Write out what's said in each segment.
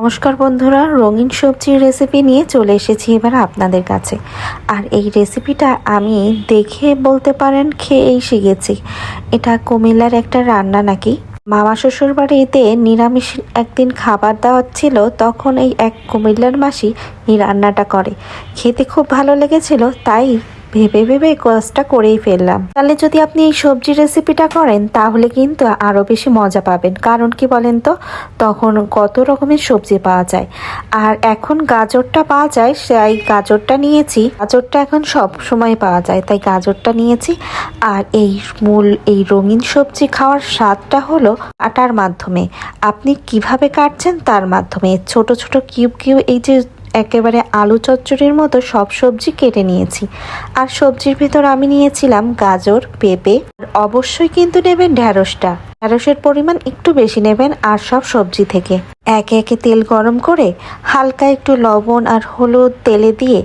নমস্কার বন্ধুরা, রঙিন সবজির রেসিপি নিয়ে চলে এসেছি এবার আপনাদের কাছে। আর এই রেসিপিটা আমি দেখে বলতে পারেন খেয়েই শিখেছি। এটা কুমিল্লার একটা রান্না নাকি। মামা শ্বশুর বাড়িতে নিরামিষ একদিন খাবার দাওয়াত ছিল, তখন এই এক কুমিল্লার মাসি এই রান্নাটা করে। খেতে খুব ভালো লেগেছিল, তাই ভেবে ভেবে কাজটা করেই ফেললাম। তাহলে যদি আপনি এই সবজি রেসিপিটা করেন তাহলে কিন্তু আরও বেশি মজা পাবেন। কারণ কি বলেন তো, তখন কত রকমের সবজি পাওয়া যায়। আর এখন গাজরটা পাওয়া যায়, তাই গাজরটা নিয়েছি। গাজরটা এখন সব সময় পাওয়া যায়, তাই গাজরটা নিয়েছি। আর এই রঙিন সবজি খাওয়ার স্বাদটা হলো আটার মাধ্যমে। আপনি কিভাবে কাটছেন তার মাধ্যমে। ছোট ছোট কিউব কিউব এই যে একেবারে আলু চচ্চড়ির মতো সব সবজি কেটে নিয়েছি। আর সবজির ভিতর আমি নিয়েছিলাম গাজর, পেঁপে। অবশ্যই কিন্তু নেবেন ঢ্যাঁড়সটা। ঢ্যাঁড়সের পরিমাণ একটু বেশি নেবেন। আর সব সবজি থেকে একে একে তেল গরম করে হালকা একটু লবণ আর হলুদ তেলে দিয়ে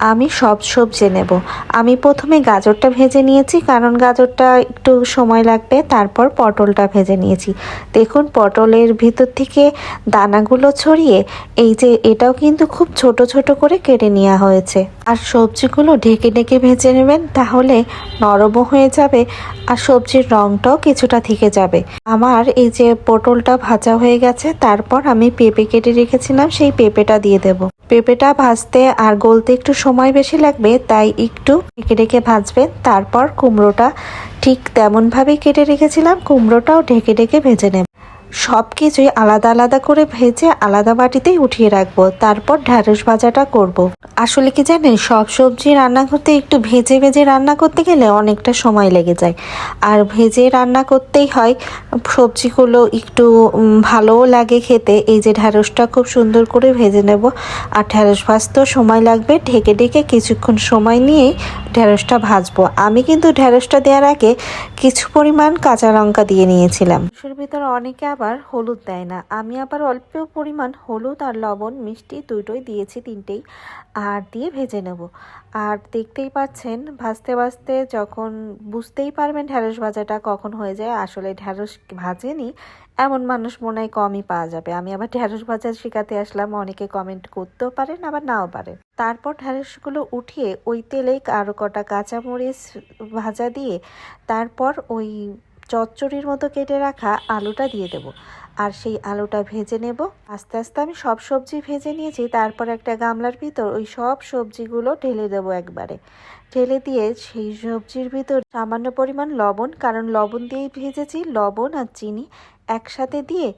আমি সব সবজি নেব। আমি প্রথমে গাজরটা ভেজে নিয়েছি, কারণ গাজরটা একটু সময় লাগবে। তারপর পটলটা ভেজে নিয়েছি। দেখুন পটলের ভিতর থেকে দানাগুলো ছড়িয়ে এই যে এটাও কিন্তু খুব ছোট ছোট করে কেটে নেওয়া হয়েছে। আর সবজিগুলো ঢেকে ঢেকে ভেজে নেবেন, তাহলে নরমও হয়ে যাবে আর সবজির রঙটাও কিছুটা থেকে যাবে। আমার এই যে পটলটা ভাজা হয়ে গেছে, তারপর আমি পেঁপে কেটে রেখেছিলাম, সেই পেঁপেটা দিয়ে দেব। পেঁপেটা ভাজতে আর গলতে একটু সময় বেশি লাগবে, তাই একটু ঢেকে ঢেকে ভাজবেন। তারপর কুমড়োটা ঠিক তেমনভাবেই কেটে রেখেছিলাম, কুমড়োটাও ঢেকে ঢেকে ভেজে নেব। সব কিছুই আলাদা আলাদা করে ভেজে আলাদা বাটিতেই উঠিয়ে রাখবো। তারপর ঢ্যাঁড়স ভাজাটা করব। আসলে কি জানেন, সব সবজি রান্না করতে একটু ভেজে ভেজে রান্না করতে গেলে অনেকটা সময় লেগে যায়। আর ভেজে রান্না করতেই হয়, সবজিগুলো একটু ভালোও লাগে খেতে। এই যে ঢ্যাঁড়সটা খুব সুন্দর করে ভেজে নেব। আর ঢ্যাঁড়স ভাজতেও সময় লাগবে। ঢেকে ঢেকে কিছুক্ষণ সময় নিয়েই ঢ্যাঁড়সটা ভাজবো। আমি কিন্তু ঢ্যাঁড়সটা দেওয়ার আগে কিছু পরিমাণ কাঁচা লঙ্কা দিয়ে নিয়েছিলাম। এর ভিতরে অনেকে আবার হলুদ দেয় না, আমি আবার অল্প পরিমাণ হলুদ আর লবণ মিষ্টি দুটোই দিয়েছি, তিনটেই। আর দিয়ে ভেজে নেব। আর দেখতেই পাচ্ছেন ভাজতে ভাজতে যখন বুঝতেই পারবেন ঢ্যাঁড়স ভাজাটা কখন হয়ে যায়। আসলে ঢ্যাঁড়স ভাজেনি এমন মানুষ মনে হয় কমই পাওয়া যাবে। আমি আবার ঢ্যাঁড়স ভাজা শেখাতে আসলাম, অনেকে কমেন্ট করতেও পারেন আবার নাও পারেন। তারপর ঢ্যাঁড়সগুলো উঠিয়ে ওই তেলেই আরও কটা কাঁচামরিচ ভাজা দিয়ে তারপর ওই চচ্চড়ির মতো কেটে রাখা আলুটা দিয়ে দেব। আর সেই আলুটা ভেজে নেব। আস্তে আস্তে আমি সব সবজি ভেজে নিয়েছি। তারপর একটা গামলার ভিতর ওই সব সবজিগুলো ঢেলে দেবো একবারে। ঢেলে দিয়ে সেই সবজির ভিতর সামান্য পরিমাণ লবণ, কারণ লবণ দিয়েই ভেজেছি, লবণ আর চিনি একসাথে দিয়ে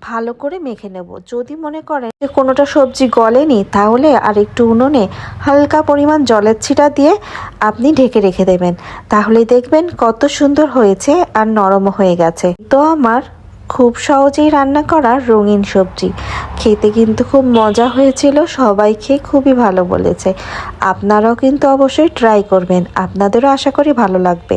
ভালো করে মেখে নেব। যদি মনে করেন যে কোনোটা সবজি গলেনি, তাহলে আর একটু উনুনে হালকা পরিমাণ জলের ছিটা দিয়ে আপনি ঢেকে রেখে দেবেন। তাহলে দেখবেন কত সুন্দর হয়েছে আর নরম হয়ে গেছে। তো আমার খুব সহজেই রান্না করা রঙিন সবজি খেতে কিন্তু খুব মজা হয়েছিল। সবাই খেয়ে খুবই ভালো বলেছে। আপনারাও কিন্তু অবশ্যই ট্রাই করবেন, আপনাদেরও আশা করি ভালো লাগবে।